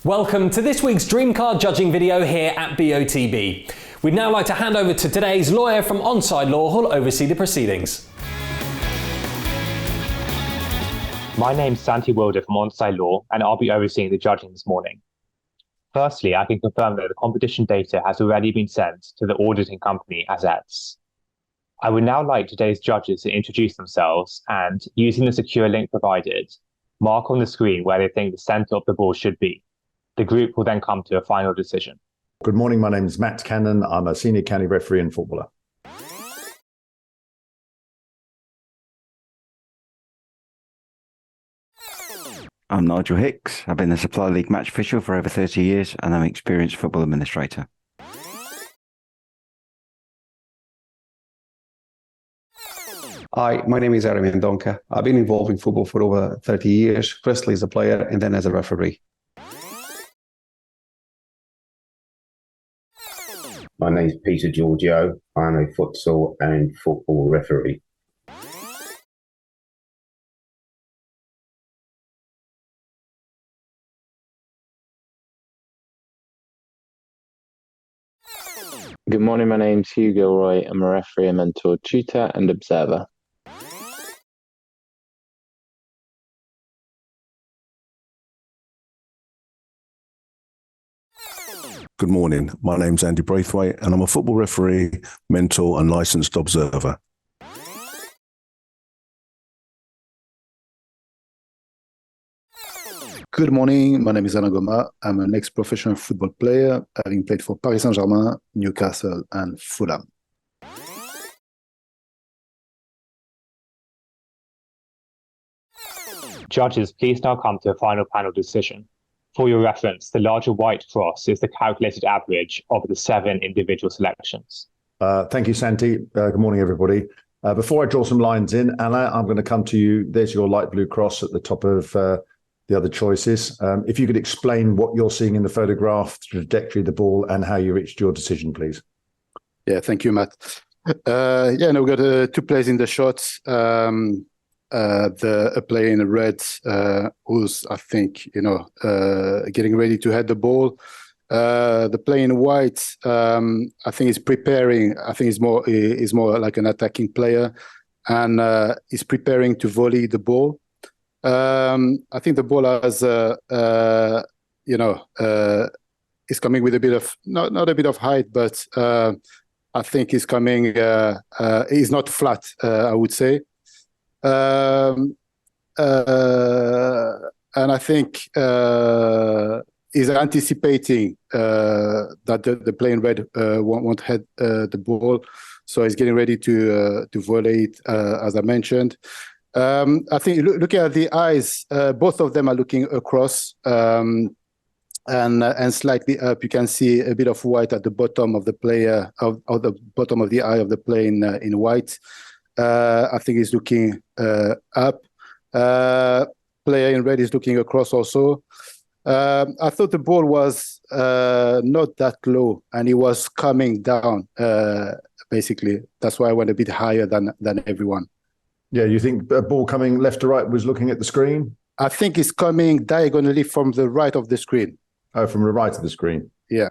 Welcome to this week's Dream Car judging video here at BOTB. We'd now like to hand over to today's lawyer from Onside Law who'll oversee the proceedings. My name's Santi Wilder from Onside Law, and I'll be overseeing the judging this morning. Firstly, I can confirm that the competition data has already been sent to the auditing company Assets. I would now like today's judges to introduce themselves and, using the secure link provided, mark on the screen where they think the centre of the ball should be. The group will then come to a final decision. Good morning, my name is Matt Cannon. I'm a senior county referee and footballer. I'm Nigel Hicks. I've been the Supply League match official for over 30 years and I'm an experienced football administrator. Hi, my name is Jeremy Ndonka. I've been involved in football for over 30 years, firstly as a player and then as a referee. My name is Peter Giorgio. I'm a futsal and football referee. Good morning, my name's Hugh Gilroy. I'm a referee, a mentor, tutor and observer. Good morning, my name's Andy Braithwaite and I'm a football referee, mentor and licensed observer. Good morning, my name is Anna Goma. I'm an ex-professional football player, having played for Paris Saint-Germain, Newcastle and Fulham. Judges, please now come to a final panel decision. For your reference, the larger white cross is the calculated average of the 7 individual selections. Thank you, Santi. Good morning, everybody. Before I draw some lines in, Anna, I'm going to come to you. There's your light blue cross at the top of the other choices. If you could explain what you're seeing in the photograph, the trajectory of the ball, and how you reached your decision, please. Yeah, thank you, Matt. We've got 2 players in the shots. A player in red who's, I think, getting ready to head the ball. The player in white, I think, is preparing. I think is more like an attacking player, and is preparing to volley the ball. I think the ball has, is coming with a bit of not a bit of height, but I think is coming. Is not flat, I would say. And I think is anticipating that the player in red won't head the ball, so he's getting ready to volley it, as I mentioned. I think looking at the eyes, both of them are looking across and slightly up. You can see a bit of white at the bottom of the player of the bottom of the eye of the player in white. I think he's looking up. Player in red is looking across also. I thought the ball was not that low and it was coming down, basically. That's why I went a bit higher than everyone. Yeah, you think a ball coming left to right was looking at the screen? I think it's coming diagonally from the right of the screen. Oh, from the right of the screen? Yeah.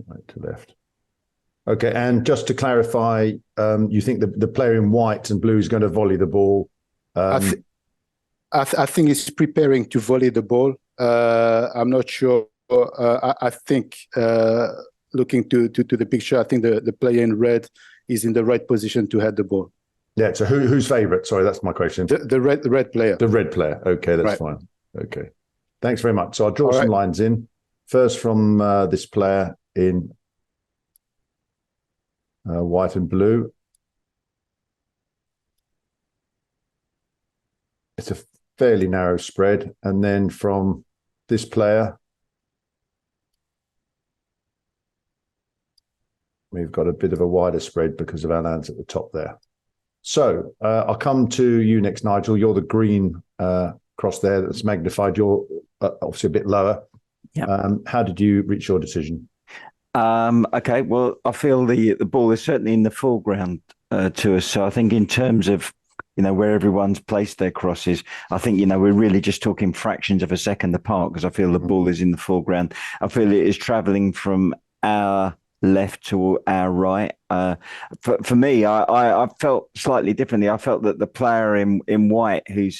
Right to left. Okay, and just to clarify, you think the player in white and blue is going to volley the ball? I think he's preparing to volley the ball. I'm not sure. I think, looking to the picture, I think the player in red is in the right position to head the ball. Yeah, so who's favourite? Sorry, that's my question. The red player. The red player. Okay, that's right. fine. Okay. Thanks very much. So I'll draw some lines in. First from this player in white and blue. It's a fairly narrow spread. And then from this player, we've got a bit of a wider spread because of Alan's at the top there. So I'll come to you next, Nigel. You're the green cross there that's magnified. You're obviously a bit lower. Yeah. How did you reach your decision? Okay, well, I feel the ball is certainly in the foreground to us. So I think in terms of where everyone's placed their crosses. I think, we're really just talking fractions of a second apart because I feel the ball is in the foreground. I feel it is travelling from our left to our right. For me, I felt slightly differently. I felt that the player in white, who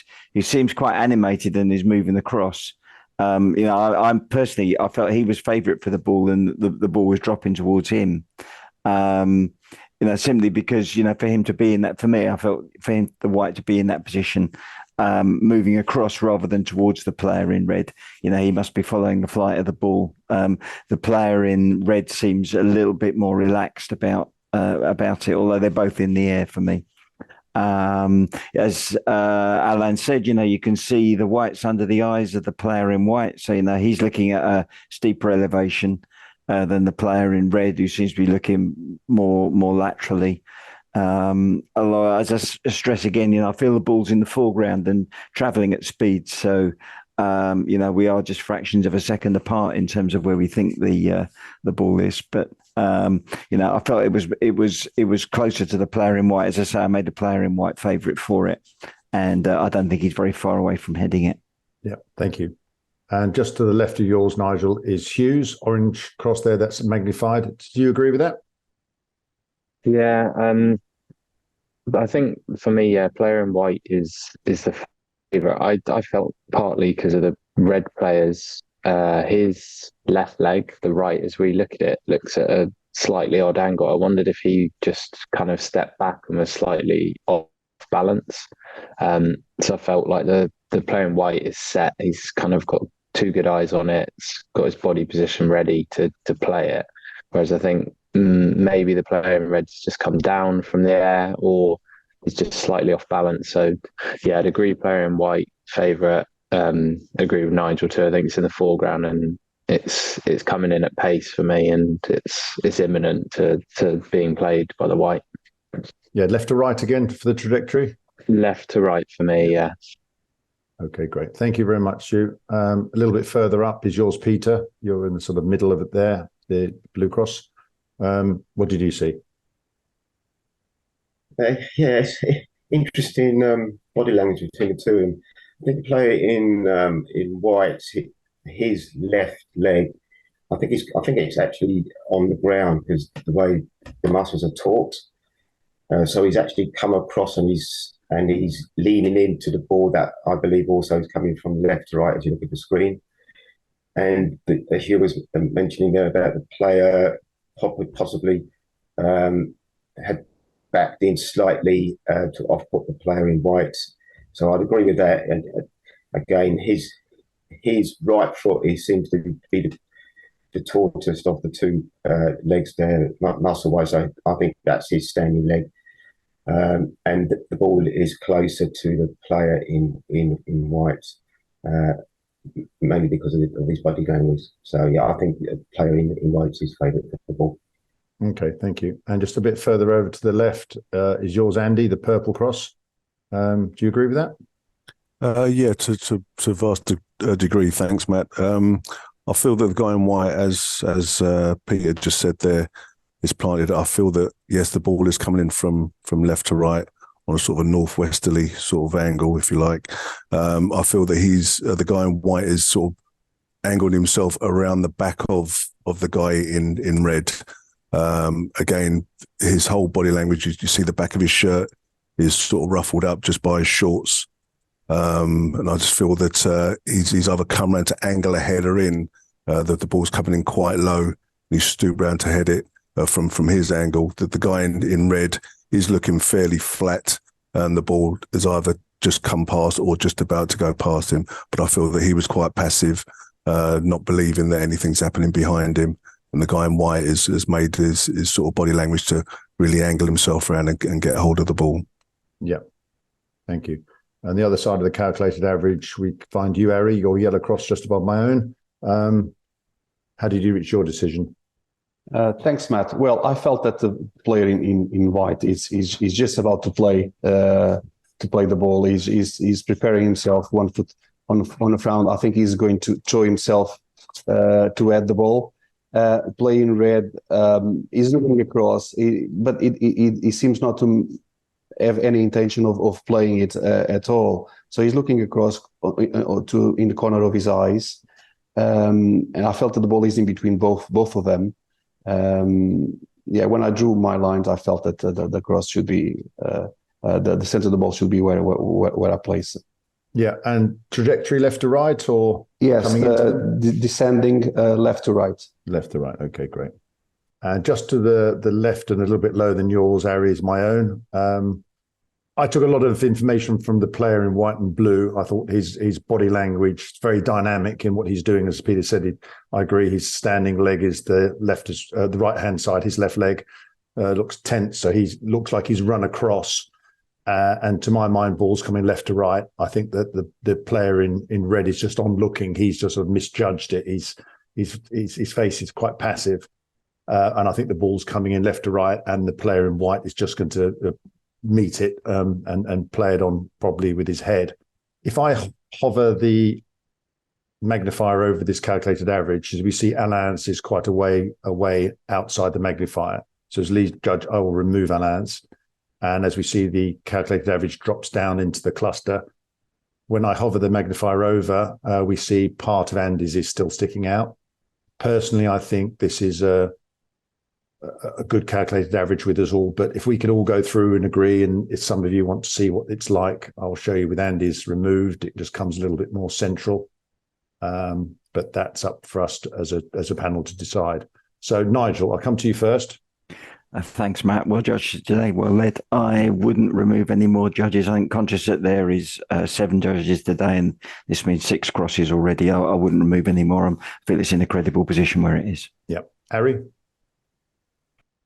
seems quite animated and is moving the cross, I'm personally, I felt he was favourite for the ball and the ball was dropping towards him. Simply because, for him to be in that, for me, I felt for him, the white, to be in that position, moving across rather than towards the player in red. He must be following the flight of the ball. The player in red seems a little bit more relaxed about it, although they're both in the air for me. As Alan said, you can see the whites under the eyes of the player in white. So, he's looking at a steeper elevation than the player in red, who seems to be looking more laterally. Although, as I stress again, I feel the ball's in the foreground and travelling at speed. So, we are just fractions of a second apart in terms of where we think the ball is. But I felt it was closer to the player in white. As I say, I made the player in white favourite for it, and I don't think he's very far away from heading it. Yeah, thank you. And just to the left of yours, Nigel, is Hughes, orange cross there that's magnified. Do you agree with that? Yeah, I think for me, player in white is the favourite. I felt partly because of the red players. His left leg, the right, as we look at it, looks at a slightly odd angle. I wondered if he just kind of stepped back and was slightly off balance. So I felt like the player in white is set. He's kind of got two good eyes on it. He's got his body position ready to play it. Whereas I think maybe the player in red's just come down from the air or is just slightly off balance. So yeah, I'd agree player in white favourite. Agree with Nigel too. I think it's in the foreground and it's coming in at pace for me, and it's imminent to being played by the white. Yeah, left to right again for the trajectory? Left to right for me, yeah. Okay, great. Thank you very much, Stu. A little bit further up is yours, Peter. You're in the sort of middle of it there, the blue cross. What did you see? Yes, interesting body language between the two of them. I think the player in white, his left leg, I think it's actually on the ground because the way the muscles are taut. So he's actually come across and he's leaning into the ball that I believe also is coming from left to right as you look at the screen. And as you was mentioning there about the player possibly had backed in slightly to off-put the player in white. So I'd agree with that. And again, his right foot, he seems to be the tautest of the two legs there, muscle-wise. I think that's his standing leg. And the ball is closer to the player in white, mainly because of his body language. So yeah, I think the player in white is his favourite for the ball. Okay, thank you. And just a bit further over to the left is yours, Andy, the purple cross. Do you agree with that? Yeah, to a vast degree. Thanks, Matt. I feel that the guy in white, as Peter just said there, is planted. I feel that, yes, the ball is coming in from left to right on a sort of a northwesterly sort of angle, if you like. I feel that he's the guy in white is sort of angled himself around the back of the guy in red. Again, his whole body language, you see the back of his shirt is sort of ruffled up just by his shorts. And I just feel that he's either come around to angle a header in, that the ball's coming in quite low, and he's stooped round to head it from his angle, that the guy in red is looking fairly flat, and the ball has either just come past or just about to go past him. But I feel that he was quite passive, not believing that anything's happening behind him. And the guy in white has made his sort of body language to really angle himself around and get hold of the ball. Yeah, thank you. On the other side of the calculated average, we find you, Harry, your yellow cross just above my own. How did you reach your decision? Thanks, Matt. Well, I felt that the player in white is just about to play the ball. He's preparing himself, 1 foot on the ground. I think he's going to throw himself to head the ball. Playing red, he's looking across, but he seems not to have any intention of playing it at all. So he's looking across to in the corner of his eyes, and I felt that the ball is in between both of them. When I drew my lines, I felt that the cross should be the center of the ball should be where I place it. Yeah, and trajectory left to right, or yes, descending left to right. Left to right. Okay, great. And just to the left and a little bit lower than yours, Ari, is my own. I took a lot of information from the player in white and blue. I thought his body language is very dynamic in what he's doing. As Peter said, I agree. His standing leg is the right hand side. His left leg looks tense, so he looks like he's run across. And to my mind, balls coming left to right. I think that the player in red is just on looking. He's just sort of misjudged it. His face is quite passive, and I think the ball's coming in left to right, and the player in white is just going to meet it and play it on probably with his head. If I hover the magnifier over this calculated average, as we see, Alain's is quite a way away outside the magnifier. So as lead judge, I will remove Alain's. And as we see, the calculated average drops down into the cluster. When I hover the magnifier over, we see part of Andy's is still sticking out. Personally, I think this is a good calculated average with us all. But if we could all go through and agree, and if some of you want to see what it's like, I'll show you with Andy's removed. It just comes a little bit more central. But that's up for us as a panel to decide. So, Nigel, I'll come to you first. Thanks, Matt. Well judged today. Well led. I wouldn't remove any more judges. I think conscious that there is 7 judges today, and this means 6 crosses already. I wouldn't remove any more. I feel it's in a credible position where it is. Yeah. Harry?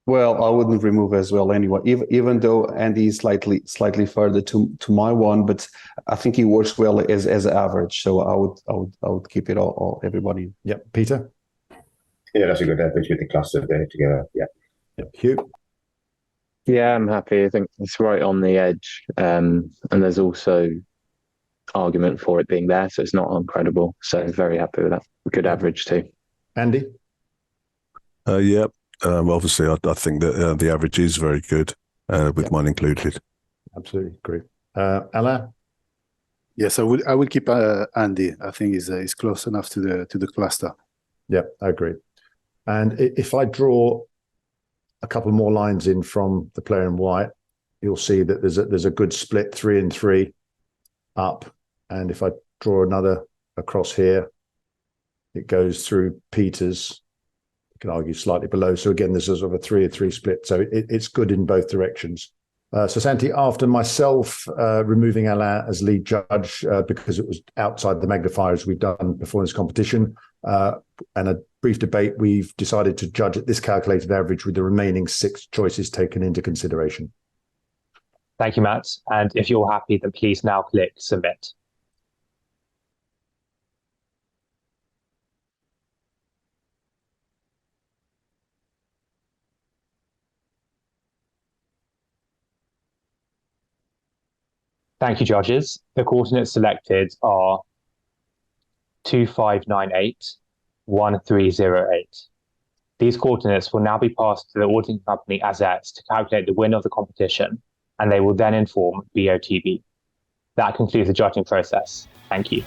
Well, I wouldn't remove as well anyway, even though Andy is slightly further to my one, but I think he works well as average. So I would keep it all everybody. Yeah. Peter? Yeah, that's a good average with the cluster there together. Yeah. Hugh? Yeah, I'm happy. I think it's right on the edge. And there's also argument for it being there, so it's not incredible. So very happy with that. Good average too. Andy? Yeah. Obviously, I think that the average is very good, with mine included. Absolutely, great. Alain? Yes, I would keep Andy. I think he's close enough to the cluster. Yeah, I agree. And if I draw a couple more lines in from the player in white, you'll see that there's a good split 3 and 3 up. And if I draw another across here, it goes through Peter's. You can argue slightly below. So again, there's a sort of a 3 and 3 split. So it's good in both directions. So Santi, after myself removing Alain as lead judge because it was outside the magnifiers we've done before this competition, and a brief debate, we've decided to judge at this calculated average with the remaining 6 choices taken into consideration. Thank you, Matt. And if you're happy, then please now click submit. Thank you, judges. The coordinates selected are 2598, 1308. These coordinates will now be passed to the auditing company Azets to calculate the winner of the competition, and they will then inform BOTB. That concludes the judging process. Thank you.